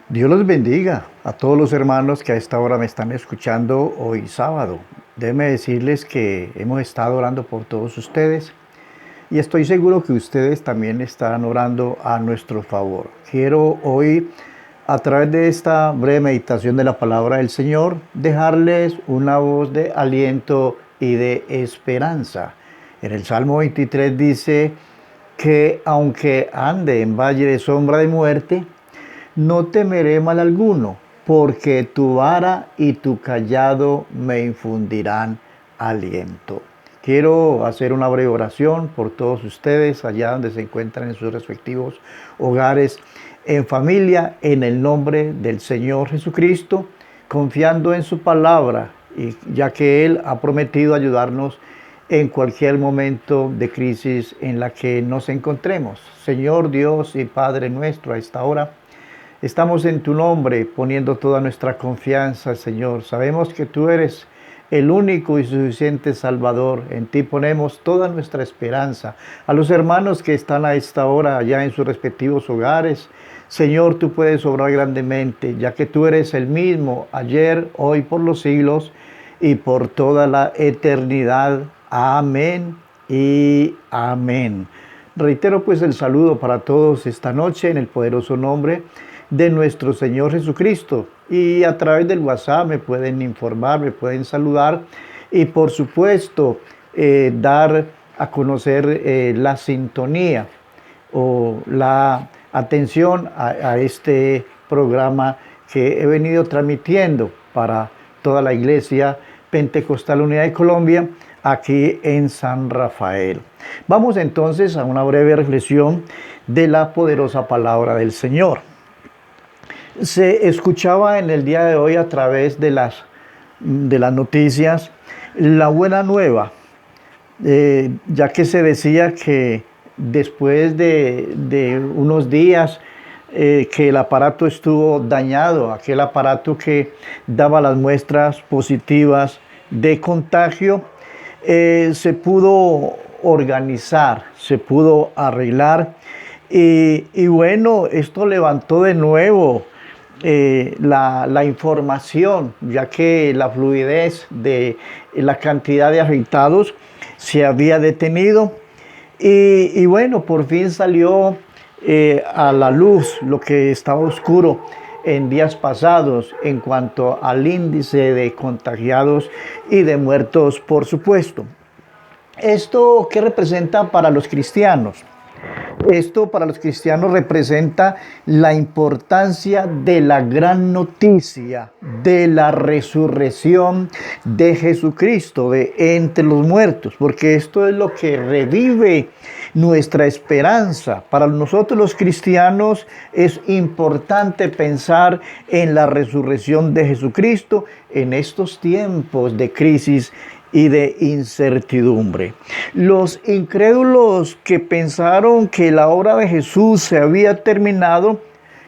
Dios los bendiga a todos los hermanos que a esta hora me están escuchando hoy sábado. Déjenme decirles que hemos estado orando por todos ustedes y estoy seguro que ustedes también están orando a nuestro favor. Quiero hoy, a través de esta breve meditación de la palabra del Señor, dejarles una voz de aliento y de esperanza. En el Salmo 23 dice que aunque ande en valle de sombra de muerte, no temeré mal alguno, porque tu vara y tu cayado me infundirán aliento. Quiero hacer una breve oración por todos ustedes allá donde se encuentran en sus respectivos hogares, en familia, en el nombre del Señor Jesucristo, confiando en su palabra, y ya que Él ha prometido ayudarnos en cualquier momento de crisis en la que nos encontremos. Señor Dios y Padre nuestro, a esta hora estamos en tu nombre poniendo toda nuestra confianza, Señor. Sabemos que tú eres el único y suficiente Salvador. En ti ponemos toda nuestra esperanza. A los hermanos que están a esta hora allá en sus respectivos hogares, Señor, tú puedes obrar grandemente, ya que tú eres el mismo ayer, hoy, por los siglos y por toda la eternidad. Amén y amén. Reitero pues el saludo para todos esta noche en el poderoso nombre de nuestro Señor Jesucristo, y a través del WhatsApp me pueden informar, me pueden saludar y por supuesto dar a conocer la sintonía o la atención a este programa que he venido transmitiendo para toda la Iglesia Pentecostal Unidad de Colombia aquí en San Rafael. Vamos entonces a una breve reflexión de la poderosa palabra del Señor. Se escuchaba en el día de hoy a través de las noticias la buena nueva, ya que se decía que después de unos días que el aparato estuvo dañado, aquel aparato que daba las muestras positivas de contagio, se pudo organizar, se pudo arreglar y bueno, esto levantó de nuevo la información, ya que la fluidez de la cantidad de afectados se había detenido y bueno, por fin salió a la luz lo que estaba oscuro en días pasados en cuanto al índice de contagiados y de muertos, por supuesto. ¿Esto qué representa para los cristianos? Esto para los cristianos representa la importancia de la gran noticia de la resurrección de Jesucristo de entre los muertos, porque esto es lo que revive nuestra esperanza. Para nosotros los cristianos es importante pensar en la resurrección de Jesucristo en estos tiempos de crisis y de incertidumbre. Los incrédulos que pensaron que la obra de Jesús se había terminado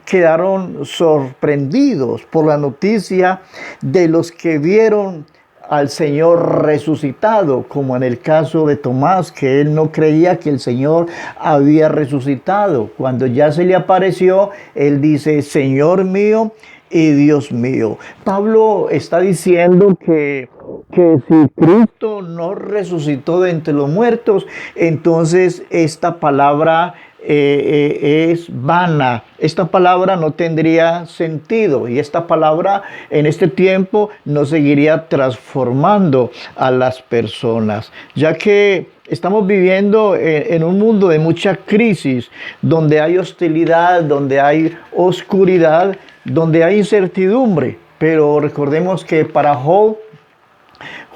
quedaron sorprendidos por la noticia de los que vieron al Señor resucitado, como en el caso de Tomás, que él no creía que el Señor había resucitado. Cuando ya se le apareció, él dice: Señor mío y Dios mío. Pablo está diciendo que si Cristo no resucitó de entre los muertos, entonces esta palabra es vana. Esta palabra no tendría sentido y esta palabra en este tiempo no seguiría transformando a las personas, ya que estamos viviendo en un mundo de mucha crisis, donde hay hostilidad, donde hay oscuridad, donde hay incertidumbre. Pero recordemos que para Job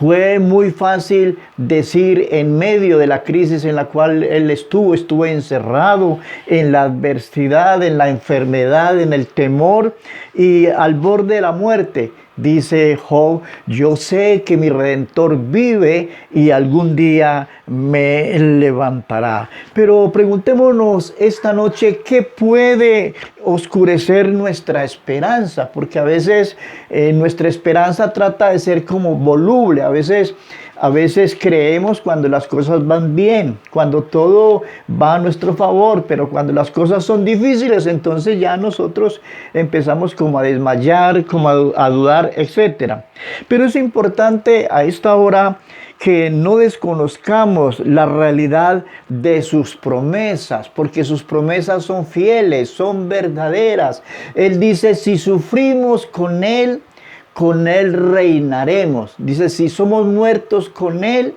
fue muy fácil decir, en medio de la crisis en la cual él estuvo encerrado en la adversidad, en la enfermedad, en el temor y al borde de la muerte. Dice Job: yo sé que mi Redentor vive y algún día me levantará. Pero preguntémonos esta noche, ¿qué puede oscurecer nuestra esperanza? Porque a veces nuestra esperanza trata de ser como voluble. A veces A veces creemos cuando las cosas van bien, cuando todo va a nuestro favor, pero cuando las cosas son difíciles, entonces ya nosotros empezamos como a desmayar, como a dudar, etc. Pero es importante a esta hora que no desconozcamos la realidad de sus promesas, porque sus promesas son fieles, son verdaderas. Él dice, si sufrimos con Él reinaremos. Dice, si somos muertos con Él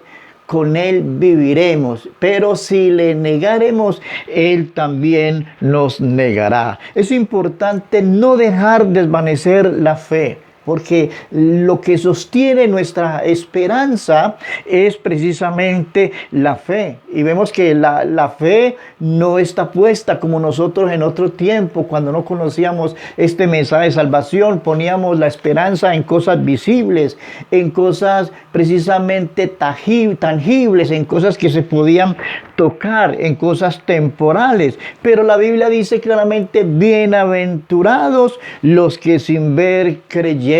viviremos. Pero si le negaremos, Él también nos negará. Es importante no dejar desvanecer la fe, porque lo que sostiene nuestra esperanza es precisamente la fe. Y vemos que la fe no está puesta como nosotros en otro tiempo, cuando no conocíamos este mensaje de salvación. Poníamos la esperanza en cosas visibles, en cosas precisamente tangibles, en cosas que se podían tocar, en cosas temporales. Pero la Biblia dice claramente, bienaventurados los que sin ver creyeron.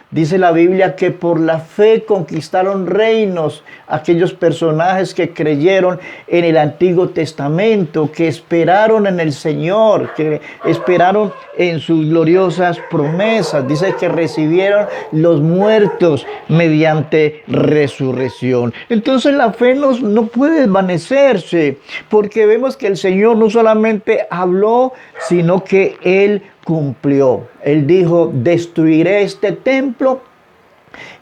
Dice la Biblia que por la fe conquistaron reinos aquellos personajes que creyeron en el Antiguo Testamento, que esperaron en el Señor, que esperaron en sus gloriosas promesas. Dice que recibieron los muertos mediante resurrección. Entonces la fe no puede desvanecerse, porque vemos que el Señor no solamente habló, sino que Él cumplió. Él dijo, destruiré este templo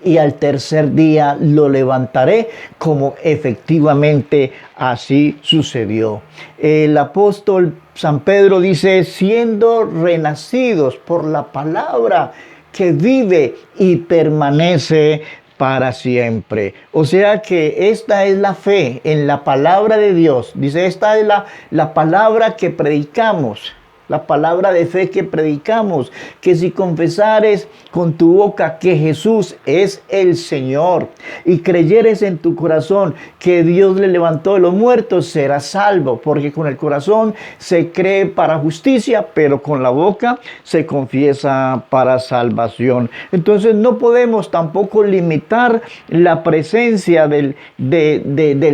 y al tercer día lo levantaré, como efectivamente así sucedió. El apóstol San Pedro dice, siendo renacidos por la palabra que vive y permanece para siempre. O sea que esta es la fe en la palabra de Dios. Dice, esta es la palabra que predicamos. La palabra de fe que predicamos, que si confesares con tu boca que Jesús es el Señor y creyeres en tu corazón que Dios le levantó de los muertos, serás salvo, porque con el corazón se cree para justicia, pero con la boca se confiesa para salvación. Entonces no podemos tampoco limitar la presencia del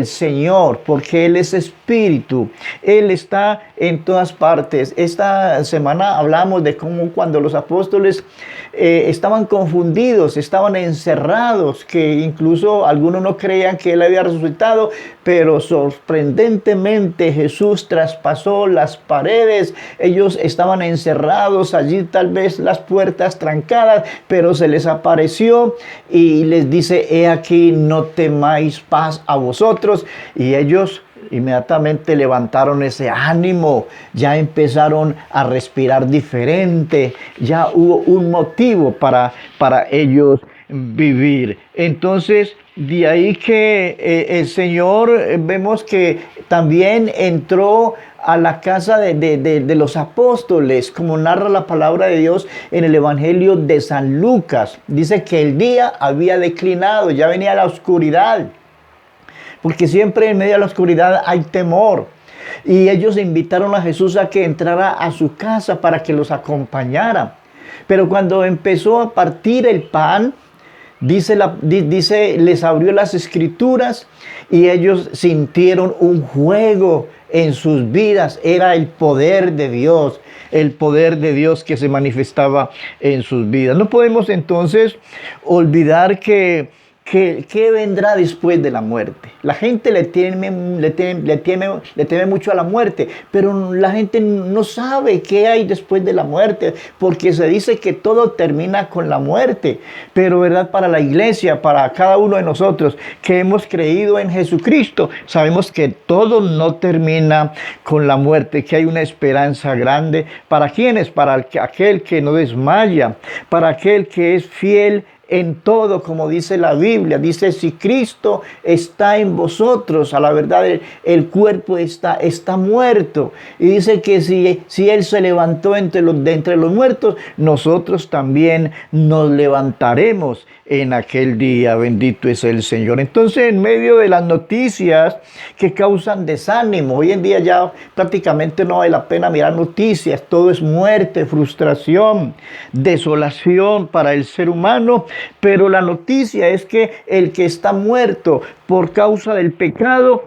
Señor, porque Él es Espíritu, Él está en todas partes. Esta semana hablamos de cómo cuando los apóstoles estaban confundidos, estaban encerrados, que incluso algunos no creían que Él había resucitado, pero sorprendentemente Jesús traspasó las paredes. Ellos estaban encerrados allí, tal vez las puertas trancadas, pero se les apareció y les dice, he aquí, no temáis, paz a vosotros. Y ellos inmediatamente levantaron ese ánimo, ya empezaron a respirar diferente, ya hubo un motivo para ellos vivir. Entonces, de ahí que el Señor vemos que también entró a la casa de los apóstoles, como narra la palabra de Dios en el Evangelio de San Lucas. Dice que el día había declinado, ya venía la oscuridad, porque siempre en medio de la oscuridad hay temor. Y ellos invitaron a Jesús a que entrara a su casa para que los acompañara. Pero cuando empezó a partir el pan, dice, les abrió las escrituras y ellos sintieron un juego en sus vidas. Era el poder de Dios que se manifestaba en sus vidas. No podemos entonces olvidar que vendrá después de la muerte. La gente le teme mucho a la muerte, pero la gente no sabe qué hay después de la muerte, porque se dice que todo termina con la muerte. Pero verdad, para la iglesia, para cada uno de nosotros que hemos creído en Jesucristo, sabemos que todo no termina con la muerte, que hay una esperanza grande. ¿Para quiénes? Para aquel que no desmaya, para aquel que es fiel en todo, como dice la Biblia. Dice, si Cristo está en vosotros, a la verdad el cuerpo está muerto. Y dice que si Él se levantó de entre los muertos, nosotros también nos levantaremos en aquel día. Bendito es el Señor. Entonces, en medio de las noticias que causan desánimo, hoy en día ya prácticamente no vale la pena mirar noticias, todo es muerte, frustración, desolación para el ser humano. Pero la noticia es que el que está muerto por causa del pecado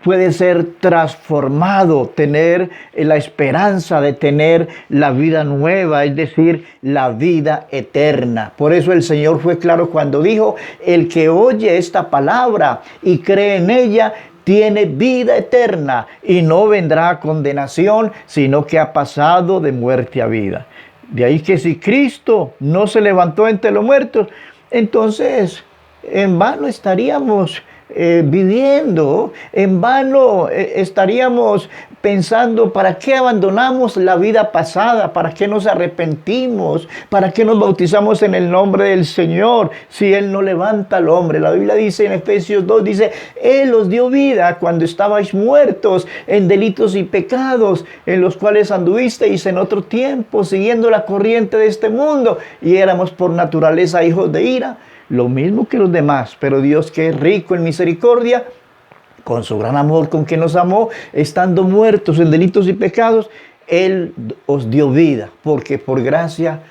puede ser transformado, tener la esperanza de tener la vida nueva, es decir, la vida eterna. Por eso el Señor fue claro cuando dijo, el que oye esta palabra y cree en ella, tiene vida eterna y no vendrá a condenación, sino que ha pasado de muerte a vida. De ahí que si Cristo no se levantó entre los muertos, entonces en vano estaríamos viviendo, en vano estaríamos pensando, ¿para qué abandonamos la vida pasada? ¿Para qué nos arrepentimos? ¿Para qué nos bautizamos en el nombre del Señor si Él no levanta al hombre? La Biblia dice en Efesios 2, dice, Él os dio vida cuando estabais muertos en delitos y pecados, en los cuales anduvisteis en otro tiempo, siguiendo la corriente de este mundo, y éramos por naturaleza hijos de ira, lo mismo que los demás, pero Dios, que es rico en misericordia, con su gran amor con que nos amó, estando muertos en delitos y pecados, Él os dio vida, porque por gracia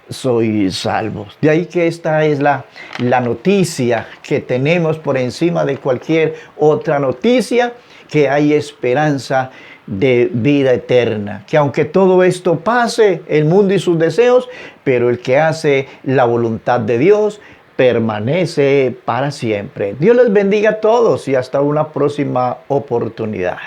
sois salvos. De ahí que esta es la noticia que tenemos por encima de cualquier otra noticia, que hay esperanza de vida eterna, que aunque todo esto pase, el mundo y sus deseos, pero el que hace la voluntad de Dios permanece para siempre. Dios les bendiga a todos y hasta una próxima oportunidad.